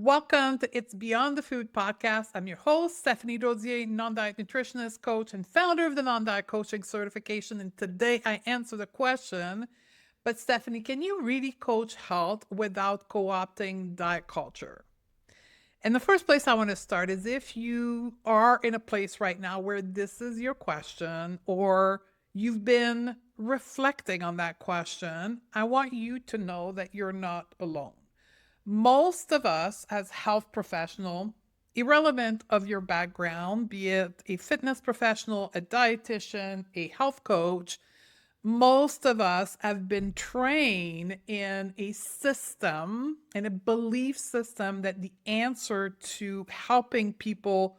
Welcome to It's Beyond the Food podcast. I'm your host, Stephanie Dodier, non-diet nutritionist, coach, and founder of the non-diet coaching certification. And today I answer the question, but Stephanie, can you really coach health without co-opting diet culture? And the first place I want to start is if you are in a place right now where this is your question, or you've been reflecting on that question, I want you to know that you're not alone. Most of us as health professional, irrelevant of your background, be it a fitness professional, a dietitian, a health coach, most of us have been trained in a system and a belief system that the answer to helping people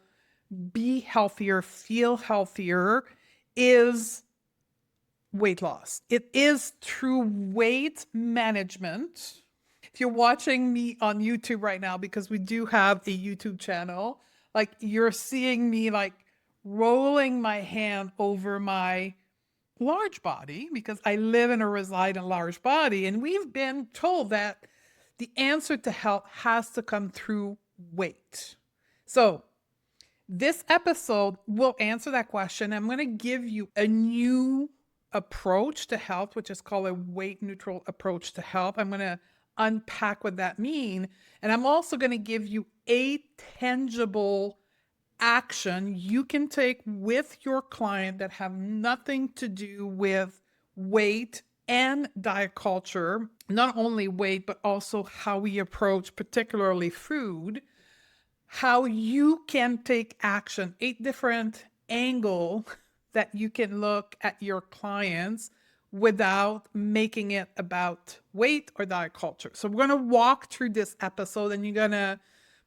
be healthier, feel healthier is weight loss. It is through weight management. If you're watching me on YouTube right now, because we do have a YouTube channel, like you're seeing me like rolling my hand over my large body because I live and reside in a large body. And we've been told that the answer to health has to come through weight. So this episode will answer that question. I'm going to give you a new approach to health, which is called a weight neutral approach to health. I'm going to unpack what that means. And I'm also going to give you a tangible action you can take with your client that have nothing to do with weight and diet culture. Not only weight, but also how we approach particularly food, how you can take action, 8 different angles that you can look at your clients without making it about weight or diet culture. So we're going to walk through this episode, and you're going to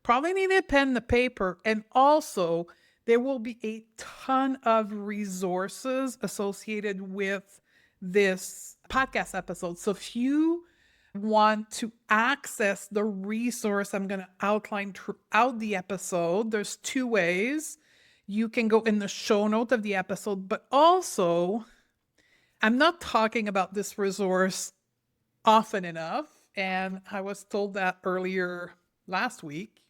probably need a pen and a paper. And also, there will be a ton of resources associated with this podcast episode. So if you want to access the resource I'm going to outline throughout the episode, there's 2 ways. You can go in the show note of the episode, but also I'm not talking about this resource often enough, and I was told that earlier last week.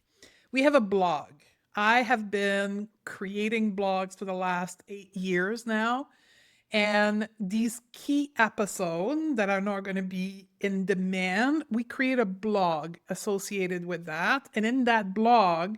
We have a blog. I have been creating blogs for the last 8 years now, and these key episodes that are not going to be in demand, we create a blog associated with that. And in that blog,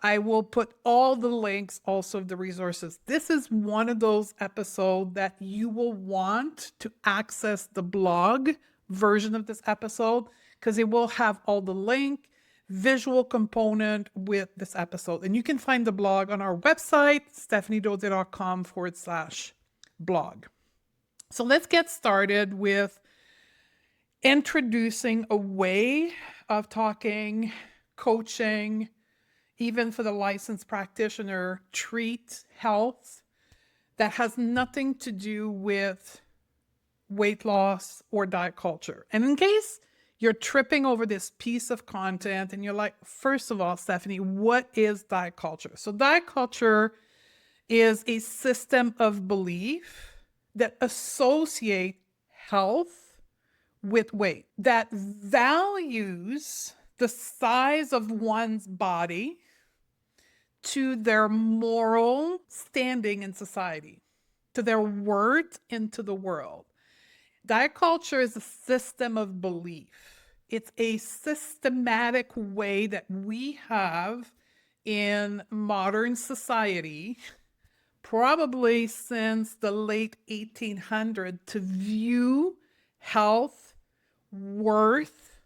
I will put all the links, also the resources. This is one of those episodes that you will want to access the blog version of this episode, because it will have all the link, visual component with this episode. And you can find the blog on our website, stephaniedodier.com/blog. So let's get started with introducing a way of talking, coaching, even for the licensed practitioner, treat health that has nothing to do with weight loss or diet culture. And in case you're tripping over this piece of content and you're like, first of all, Stephanie, what is diet culture? So diet culture is a system of belief that associate health with weight, that values the size of one's body to their moral standing in society, to their worth into the world. Diet culture is a system of belief. It's a systematic way that we have in modern society, probably since the late 1800s, to view health, worth,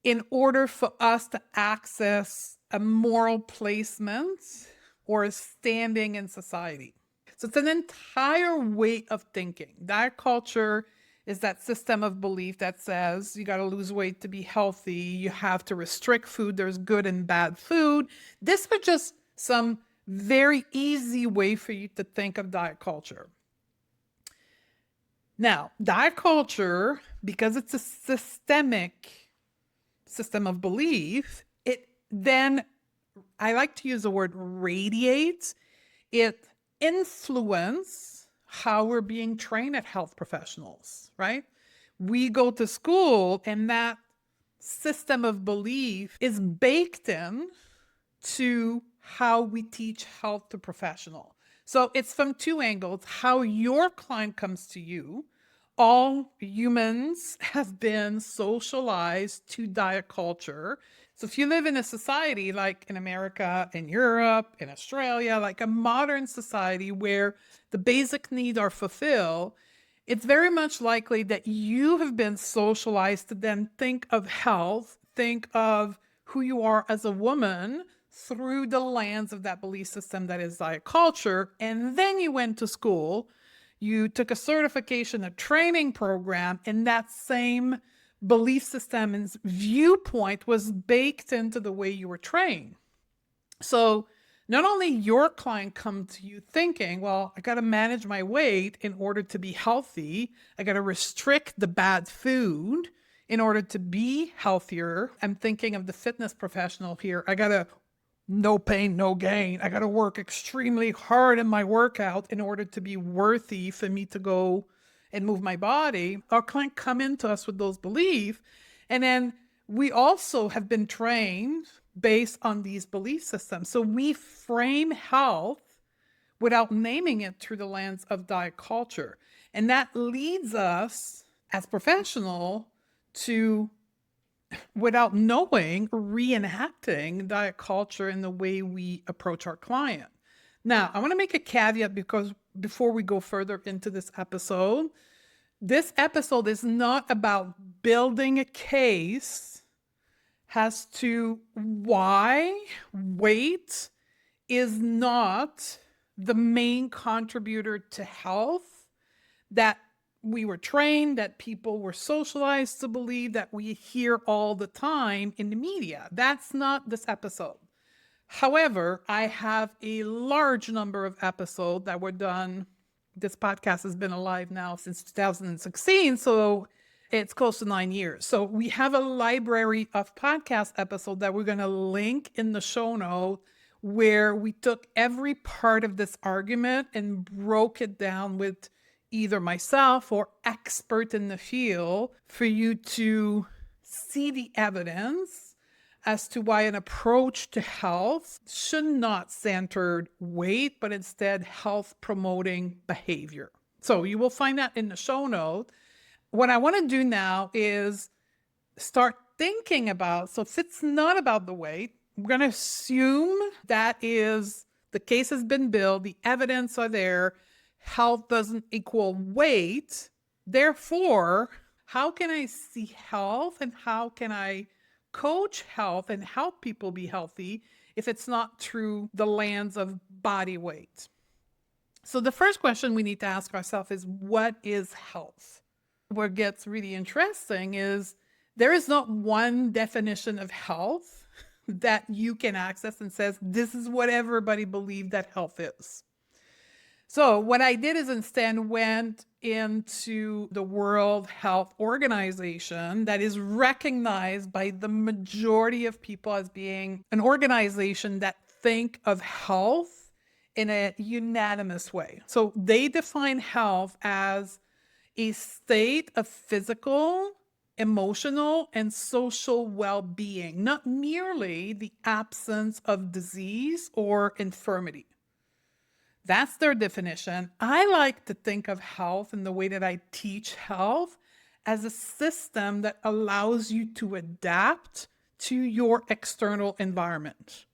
in order for us to access a moral placement or a standing in society. So it's an entire way of thinking. Diet culture is that system of belief that says you got to lose weight to be healthy. You have to restrict food. There's good and bad food. This was just some very easy way for you to think of diet culture. Now, diet culture, because it's a systemic system of belief, it then, I like to use the word radiates, it influence how we're being trained at health professionals, right? We go to school and that system of belief is baked in to how we teach health to professional. So it's from two angles: how your client comes to you. All humans have been socialized to diet culture. So if you live in a society like in America, in Europe, in Australia, like a modern society where the basic needs are fulfilled, it's very much likely that you have been socialized to then think of health, think of who you are as a woman through the lens of that belief system that is diet culture. And then you went to school, you took a certification, a training program, and that same belief system and viewpoint was baked into the way you were trained. So not only your client come to you thinking, well, I got to manage my weight in order to be healthy. I got to restrict the bad food in order to be healthier. I'm thinking of the fitness professional here. I got to no pain, no gain. I got to work extremely hard in my workout in order to be worthy for me to go and move my body. Our client come into us with those beliefs. And then we also have been trained based on these belief systems. So we frame health without naming it through the lens of diet culture. And that leads us as professional to, without knowing, reenacting diet culture in the way we approach our client. Now, I want to make a caveat because before we go further into this episode is not about building a case as to why weight is not the main contributor to health that we were trained, that people were socialized to believe, that we hear all the time in the media. That's not this episode. However, I have a large number of episodes that were done. This podcast has been alive now since 2016, so it's close to 9 years. So we have a library of podcast episodes that we're going to link in the show note, where we took every part of this argument and broke it down with either myself or expert in the field for you to see the evidence as to why an approach to health should not center weight, but instead health promoting behavior. So you will find that in the show note. What I want to do now is start thinking about, so if it's not about the weight, we're going to assume that is the case has been built, the evidence are there, health doesn't equal weight. Therefore, how can I see health and how can I coach health and help people be healthy if it's not through the lens of body weight? So the first question we need to ask ourselves is, what is health? What gets really interesting is there is not one definition of health that you can access and says, this is what everybody believes that health is. So what I did is instead went into the World Health Organization, that is recognized by the majority of people as being an organization that think of health in a unanimous way. So they define health as a state of physical, emotional, and social well-being, not merely the absence of disease or infirmity. That's their definition. I like to think of health in the way that I teach health as a system that allows you to adapt to your external environment.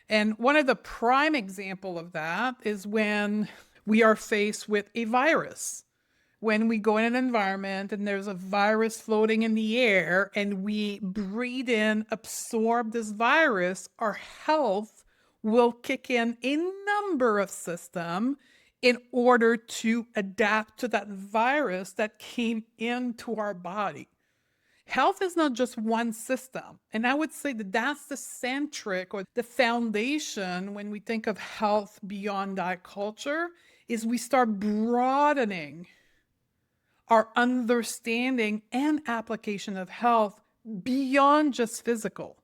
And one of the prime examples of that is when we are faced with a virus. When we go in an environment and there's a virus floating in the air and we breathe in, absorb this virus, our health will kick in a number of systems in order to adapt to that virus that came into our body. Health is not just one system. And I would say that that's the centric or the foundation when we think of health beyond diet culture, is we start broadening our understanding and application of health beyond just physical.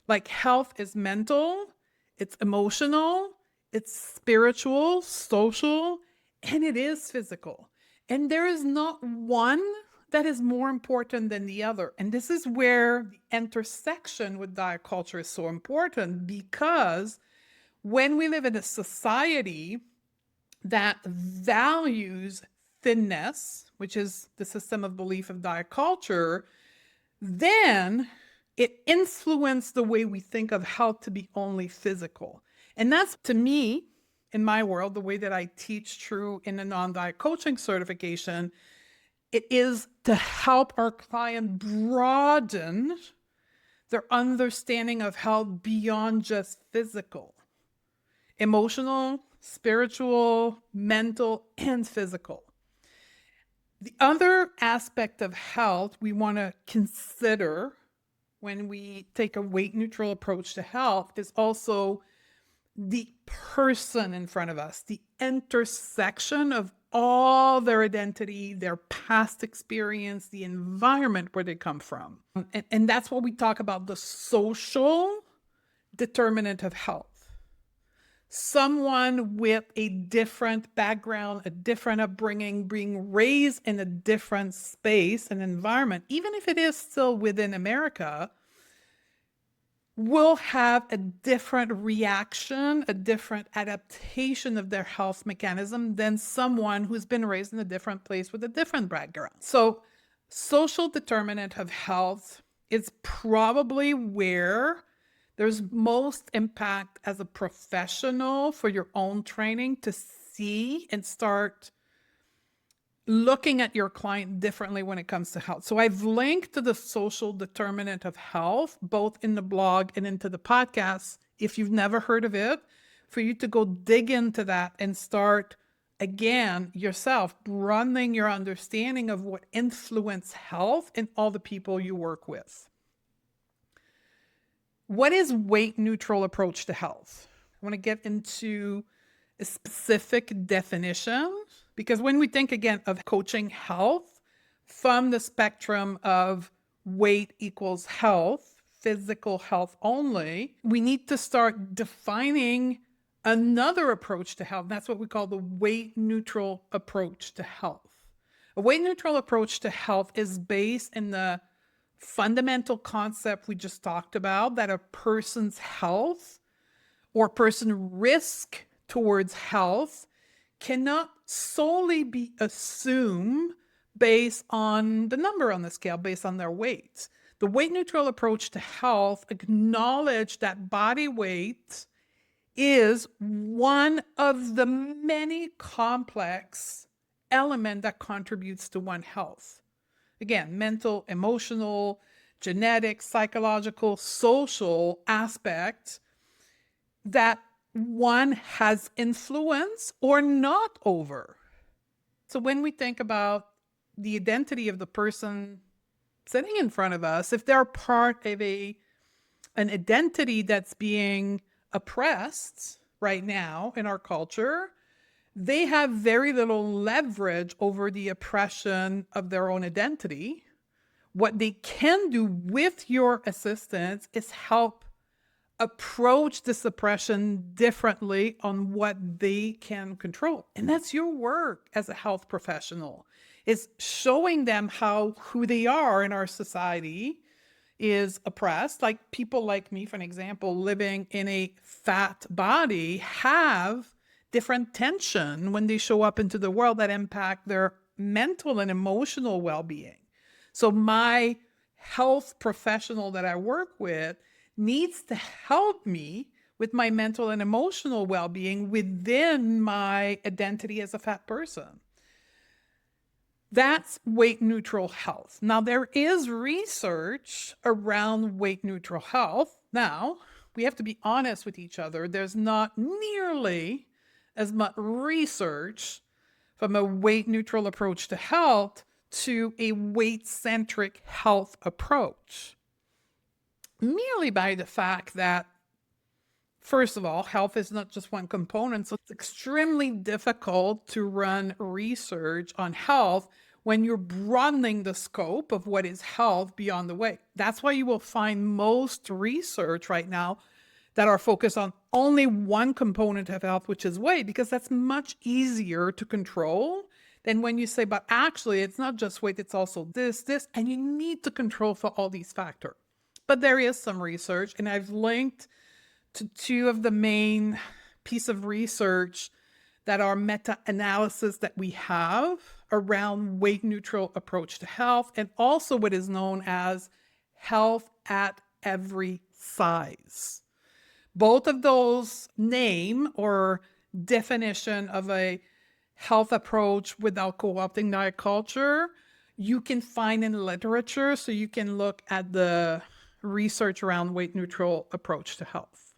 Like health is mental, it's emotional, it's spiritual, social, and it is physical. And there is not one that is more important than the other. And this is where the intersection with diet culture is so important, because when we live in a society that values thinness, which is the system of belief of diet culture, then it influenced the way we think of health to be only physical. And that's, to me, in my world, the way that I teach through in the non-diet coaching certification. It is to help our client broaden their understanding of health beyond just physical, emotional, spiritual, mental, and physical. The other aspect of health we want to consider when we take a weight neutral approach to health is also the person in front of us, the intersection of all their identity, their past experience, the environment where they come from. And that's what we talk about, the social determinant of health. Someone with a different background, a different upbringing, being raised in a different space and environment, even if it is still within America, will have a different reaction, a different adaptation of their health mechanism than someone who's been raised in a different place with a different background. So social determinant of health is probably where there's most impact as a professional for your own training to see and start looking at your client differently when it comes to health. So I've linked to the social determinant of health, both in the blog and into the podcast, if you've never heard of it, for you to go dig into that and start, again, yourself, broadening your understanding of what influence health in all the people you work with. What is weight neutral approach to health? I want to get into a specific definition, because when we think again of coaching health from the spectrum of weight equals health, physical health only, we need to start defining another approach to health. That's what we call the weight neutral approach to health. A weight neutral approach to health is based in the fundamental concept we just talked about, that a person's health or person risk towards health cannot solely be assumed based on the number on the scale, based on their weight. The weight neutral approach to health acknowledges that body weight is one of the many complex elements that contributes to one's health. Again, mental, emotional, genetic, psychological, social aspects that one has influence or not over. So when we think about the identity of the person sitting in front of us, if they're part of an identity that's being oppressed right now in our culture, they have very little leverage over the oppression of their own identity. What they can do with your assistance is help approach this oppression differently on what they can control. And that's your work as a health professional, is showing them how who they are in our society is oppressed. Like people like me, for an example, living in a fat body have different tension when they show up into the world that impact their mental and emotional well-being. So my health professional that I work with needs to help me with my mental and emotional well-being within my identity as a fat person. That's weight neutral health. Now, there is research around weight neutral health. Now, we have to be honest with each other. There's not nearly as much research from a weight neutral approach to health to a weight-centric health approach. Merely by the fact that, first of all, health is not just one component, so it's extremely difficult to run research on health when you're broadening the scope of what is health beyond the weight. That's why you will find most research right now that are focused on only one component of health, which is weight, because that's much easier to control then when you say, but actually it's not just weight, it's also this, and you need to control for all these factors. But there is some research, and I've linked to two of the main piece of research that are meta-analysis that we have around weight neutral approach to health, and also what is known as health at every size. Both of those name or definition of a health approach without co-opting diet culture, you can find in literature, so you can look at the research around weight neutral approach to health.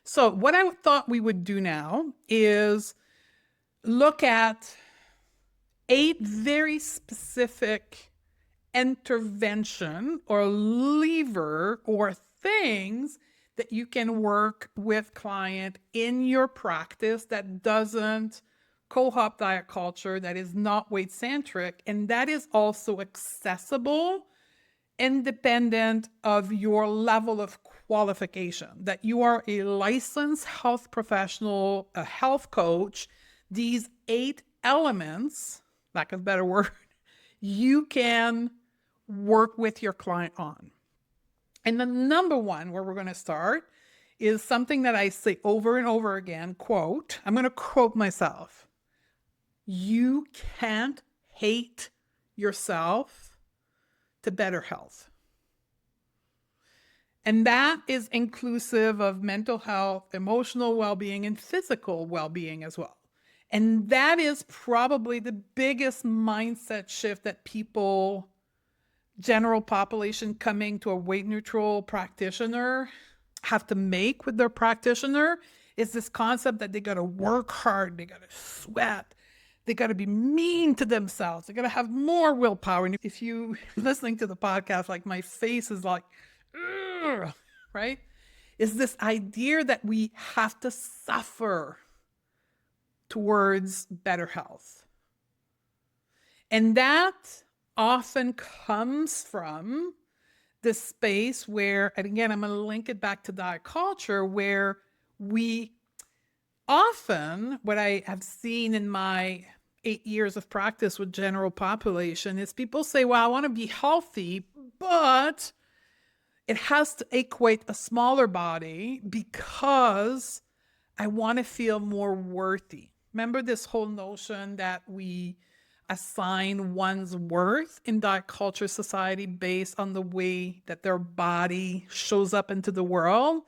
So what I thought we would do now is look at 8 very specific intervention or lever or things that you can work with client in your practice that doesn't co-opt diet culture, that is not weight centric, and that is also accessible independent of your level of qualification, that you are a licensed health professional, a health coach. These 8 elements, lack of a better word, you can work with your client on. And the number one where we're going to start is something that I say over and over again, quote, I'm going to quote myself. You can't hate yourself to better health. And that is inclusive of mental health, emotional well-being, and physical well-being as well. And that is probably the biggest mindset shift that people, general population coming to a weight neutral practitioner, have to make with their practitioner, is this concept that they got to work hard, they got to sweat, they got to be mean to themselves, they got to have more willpower. And if you listening to the podcast, like my face is like, ugh, right? Is this idea that we have to suffer towards better health. And that often comes from the space where, and again, I'm going to link it back to diet culture, where we often, what I have seen in my 8 years of practice with general population, is people say, well, I want to be healthy, but it has to equate a smaller body because I want to feel more worthy. Remember this whole notion that we assign one's worth in diet culture society based on the way that their body shows up into the world?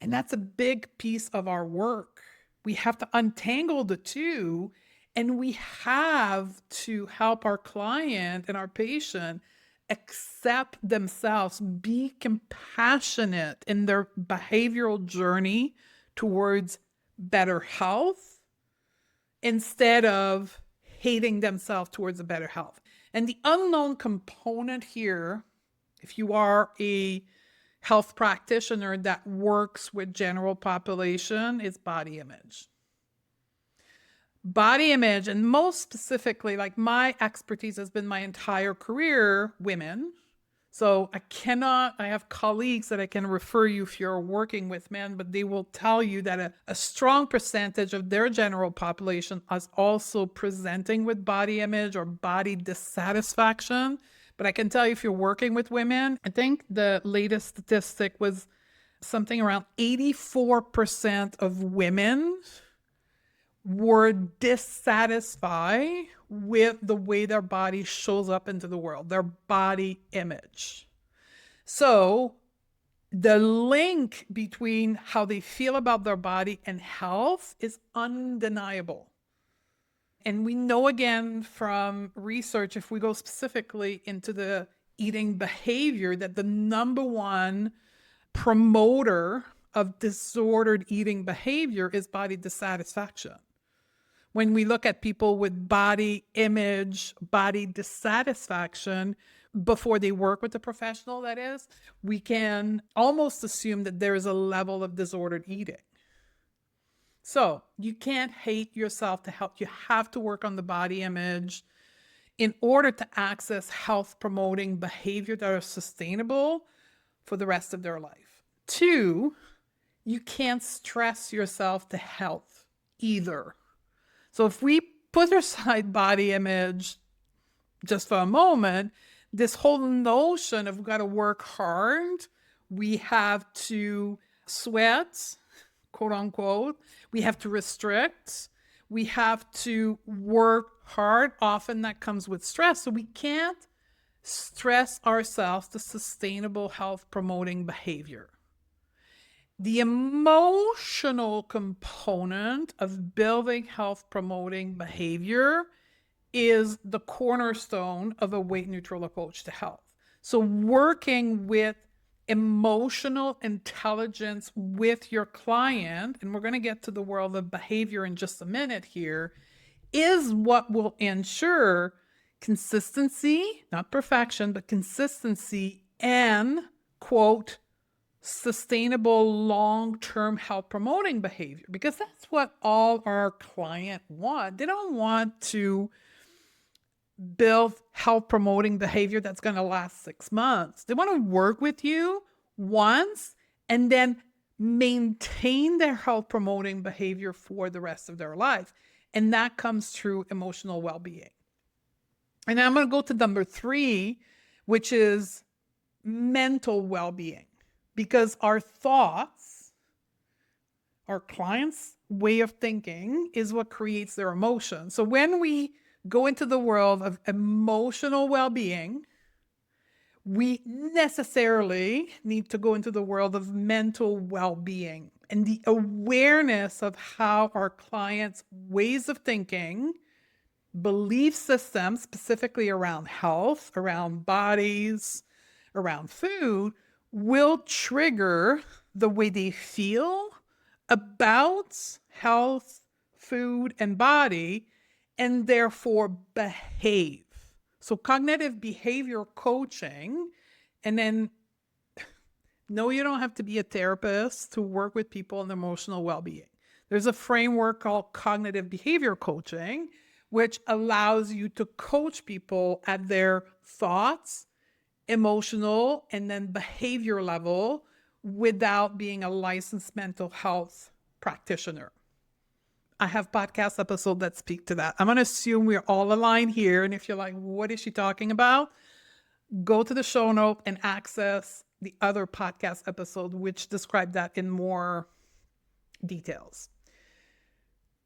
And that's a big piece of our work. We have to untangle the two, and we have to help our client and our patient accept themselves, be compassionate in their behavioral journey towards better health, instead of hating themselves towards a better health. And the unknown component here, if you are a health practitioner that works with general population, is body image. Body image, and most specifically, like my expertise has been my entire career, women. So I have colleagues that I can refer you if you're working with men, but they will tell you that a strong percentage of their general population is also presenting with body image or body dissatisfaction. But I can tell you, if you're working with women, I think the latest statistic was something around 84% of women were dissatisfied with the way their body shows up into the world, their body image. So the link between how they feel about their body and health is undeniable. And we know again from research, if we go specifically into the eating behavior, that the number one promoter of disordered eating behavior is body dissatisfaction. When we look at people with body image, body dissatisfaction, before they work with a professional, that is, we can almost assume that there is a level of disordered eating. So you can't hate yourself to help. You have to work on the body image in order to access health promoting behavior that are sustainable for the rest of their life. 2, you can't stress yourself to health either. So if we put aside body image just for a moment. This whole notion of we've got to work hard, we have to sweat, quote unquote, we have to restrict, we have to work hard. Often that comes with stress. So we can't stress ourselves to sustainable health promoting behavior. The emotional component of building health promoting behavior is the cornerstone of a weight neutral approach to health. So working with emotional intelligence with your client, and we're going to get to the world of behavior in just a minute here, is what will ensure consistency, not perfection, but consistency and, quote, sustainable long-term health promoting behavior, because that's what all our clients want. They don't want to build health promoting behavior that's going to last 6 months. They want to work with you once and then maintain their health promoting behavior for the rest of their life. And that comes through emotional well-being. And I'm going to go to number 3, which is mental well-being, because our thoughts, our clients' way of thinking is what creates their emotion. So when we go into the world of emotional well-being, we necessarily need to go into the world of mental well-being and the awareness of how our clients' ways of thinking, belief systems, specifically around health, around bodies, around food, will trigger the way they feel about health, food, and body, and therefore behave. So cognitive behavior coaching, and then no, you don't have to be a therapist to work with people in emotional well-being. There's a framework called cognitive behavior coaching, which allows you to coach people at their thoughts, emotional, and then behavior level without being a licensed mental health practitioner. I have podcast episodes that speak to that. I'm going to assume we're all aligned here. And if you're like, what is she talking about? Go to the show note and access the other podcast episode, which describe that in more details.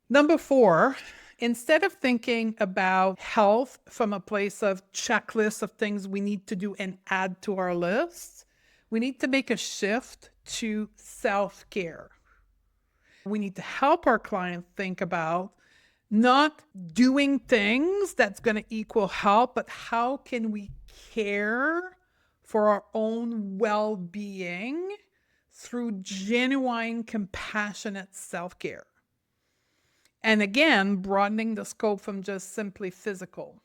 Number 4, instead of thinking about health from a place of checklists of things we need to do and add to our list, we need to make a shift to self-care. We need to help our client think about not doing things that's going to equal help, but how can we care for our own well-being through genuine, compassionate self-care. And again, broadening the scope from just simply physical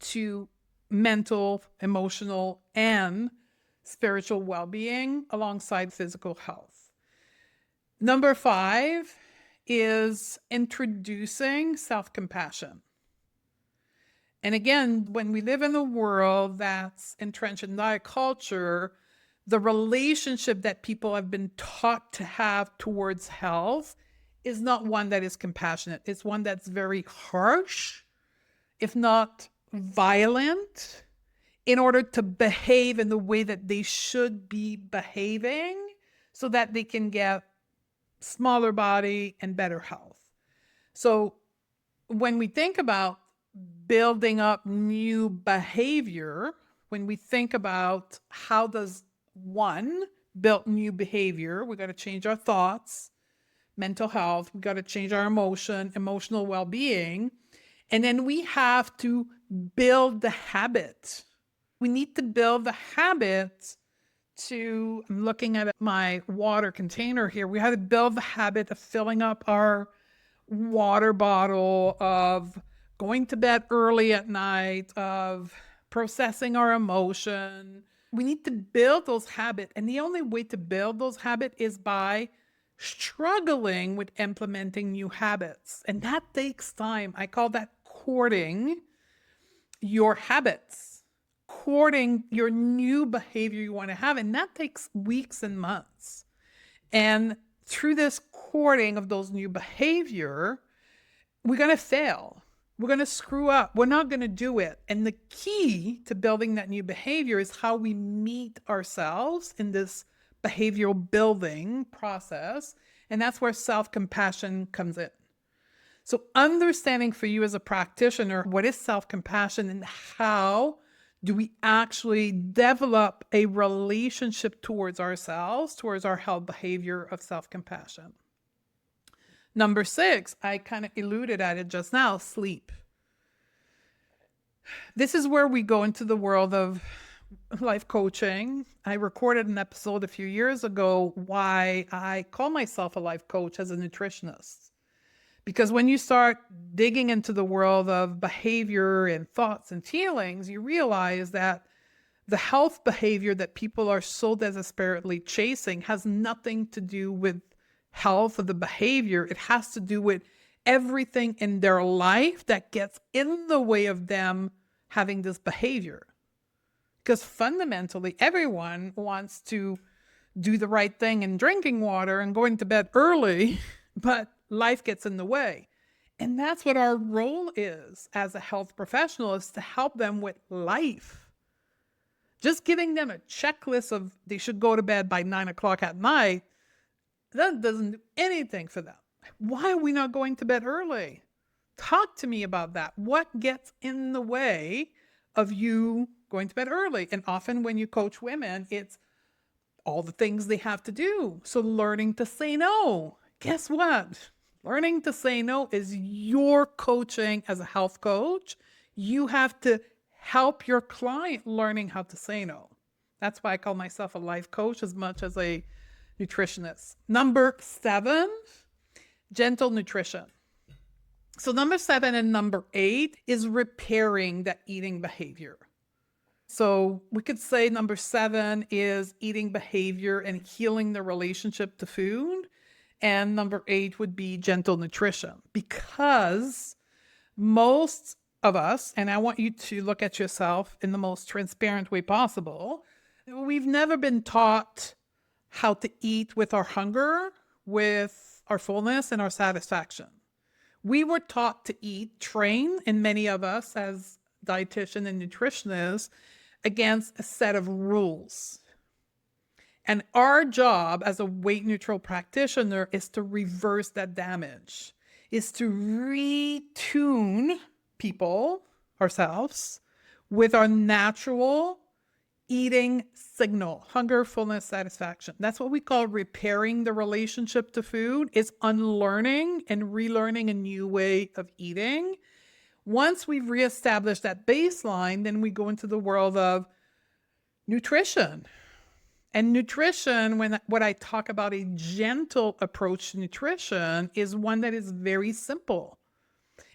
to mental, emotional, and spiritual well-being alongside physical health. Number 5 is introducing self-compassion. And again, when we live in a world that's entrenched in diet culture, the relationship that people have been taught to have towards health is not one that is compassionate. It's one that's very harsh, if not violent, in order to behave in the way that they should be behaving so that they can get smaller body and better health. So when we think about building up new behavior, when we think about how does one build new behavior, we got to change our thoughts, mental health, we got to change our emotional well-being, and then we have to build the habit. We need to build the habit to, I'm looking at my water container here, we had to build the habit of filling up our water bottle, of going to bed early at night, of processing our emotion. We need to build those habits. And the only way to build those habits is by struggling with implementing new habits. And that takes time. I call that courting your habits, courting your new behavior you want to have. And that takes weeks and months. And through this courting of those new behavior, we're going to fail. We're going to screw up. We're not going to do it. And the key to building that new behavior is how we meet ourselves in this behavioral building process. And that's where self-compassion comes in. So understanding for you as a practitioner, what is self-compassion and how do we actually develop a relationship towards ourselves, towards our health behavior of self-compassion. Number 6, I kind of alluded at it just now, sleep. This is where we go into the world of life coaching. I recorded an episode a few years ago why I call myself a life coach as a nutritionist. Because when you start digging into the world of behavior and thoughts and feelings, you realize that the health behavior that people are so desperately chasing has nothing to do with health of the behavior. It has to do with everything in their life that gets in the way of them having this behavior. Because fundamentally, everyone wants to do the right thing in drinking water and going to bed early, but life gets in the way. And that's what our role is as a health professional, is to help them with life. Just giving them a checklist of they should go to bed by 9 o'clock at night, that doesn't do anything for them. Why are we not going to bed early? Talk to me about that. What gets in the way of you going to bed early? And often when you coach women, it's all the things they have to do. So learning to say no. Guess what? Learning to say no is your coaching as a health coach. You have to help your client learning how to say no. That's why I call myself a life coach as much as a nutritionist. Number 7, gentle nutrition. So number 7 and number 8 is repairing that eating behavior. So we could say number 7 is eating behavior and healing the relationship to food. And number 8 would be gentle nutrition, because most of us, and I want you to look at yourself in the most transparent way possible, we've never been taught how to eat with our hunger, with our fullness and our satisfaction. We were taught to eat, trained, and many of us as dietitian and nutritionists, against a set of rules. And our job as a weight neutral practitioner is to reverse that damage, is to retune people, ourselves, with our natural eating signal, hunger, fullness, satisfaction. That's what we call repairing the relationship to food. It's unlearning and relearning a new way of eating. Once we've reestablished that baseline, then we go into the world of nutrition. And nutrition, what I talk about a gentle approach to nutrition, is one that is very simple.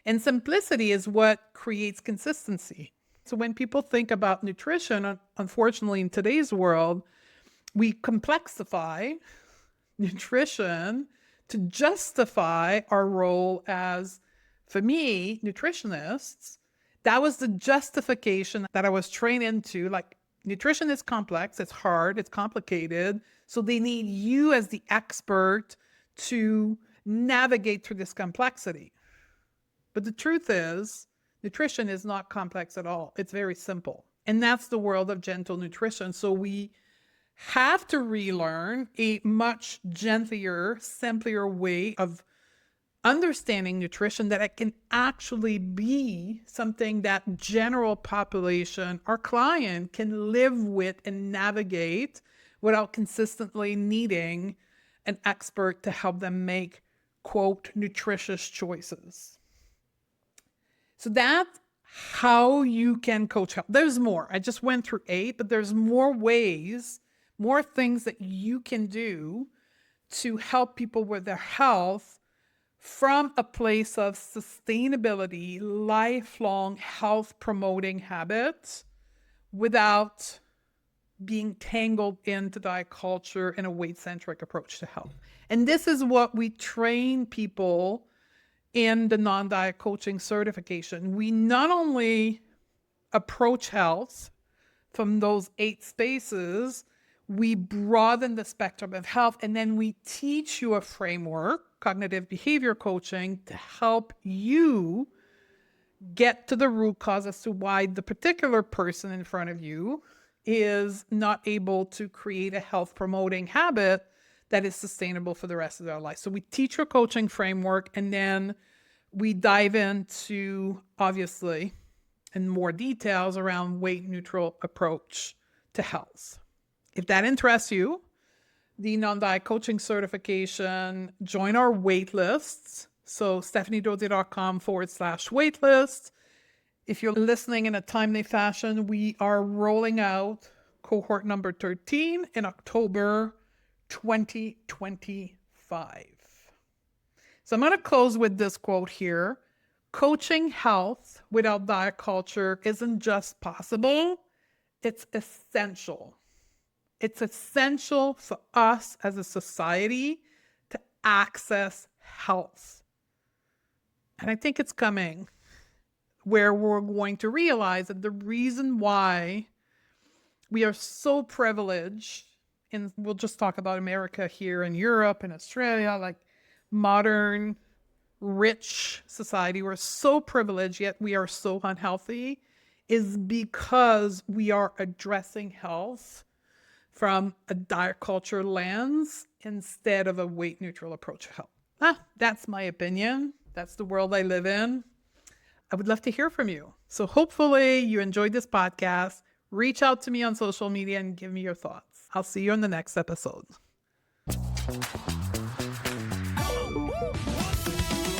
And simplicity is what creates consistency. So when people think about nutrition, unfortunately in today's world, we complexify nutrition to justify our role as, for me, nutritionists. That was the justification that I was trained into. Like, nutrition is complex, it's hard, it's complicated. So they need you as the expert to navigate through this complexity. But the truth is, nutrition is not complex at all. It's very simple. And that's the world of gentle nutrition. So we have to relearn a much gentler, simpler way of understanding nutrition, that it can actually be something that general population, our client, can live with and navigate without consistently needing an expert to help them make, quote, nutritious choices. So that's how you can coach health. There's more. I just went through 8, but there's more ways, more things that you can do to help people with their health from a place of sustainability, lifelong health promoting habits, without being tangled into diet culture and a weight-centric approach to health. And this is what we train people in the non-diet coaching certification. We not only approach health from those 8 spaces, we broaden the spectrum of health, and then we teach you a framework cognitive behavior coaching to help you get to the root cause as to why the particular person in front of you is not able to create a health promoting habit that is sustainable for the rest of their life. So we teach your coaching framework, and then we dive into, obviously, in more details around weight neutral approach to health. If that interests you, the non-diet coaching certification, join our wait lists. So stephaniedodier.com/waitlist. If you're listening in a timely fashion, we are rolling out cohort number 13 in October 2025. So I'm going to close with this quote here. Coaching health without diet culture isn't just possible, it's essential. It's essential for us as a society to access health. And I think it's coming, where we're going to realize that the reason why we are so privileged, and we'll just talk about America here and Europe and Australia, like modern, rich society, we're so privileged, yet we are so unhealthy, is because we are addressing health from a diet culture lens instead of a weight neutral approach to health. That's my opinion. That's the world I live in. I would love to hear from you. So hopefully you enjoyed this podcast. Reach out to me on social media and give me your thoughts. I'll see you in the next episode.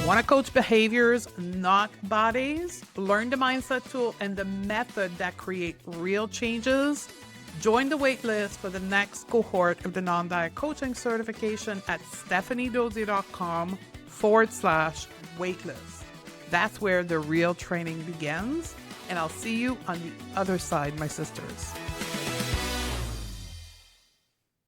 Want to coach behaviors, not bodies? Learn the mindset tool and the method that create real changes? Join the waitlist for the next cohort of the non-diet coaching certification at stephaniedodier.com/waitlist. That's where the real training begins, and I'll see you on the other side, my sisters.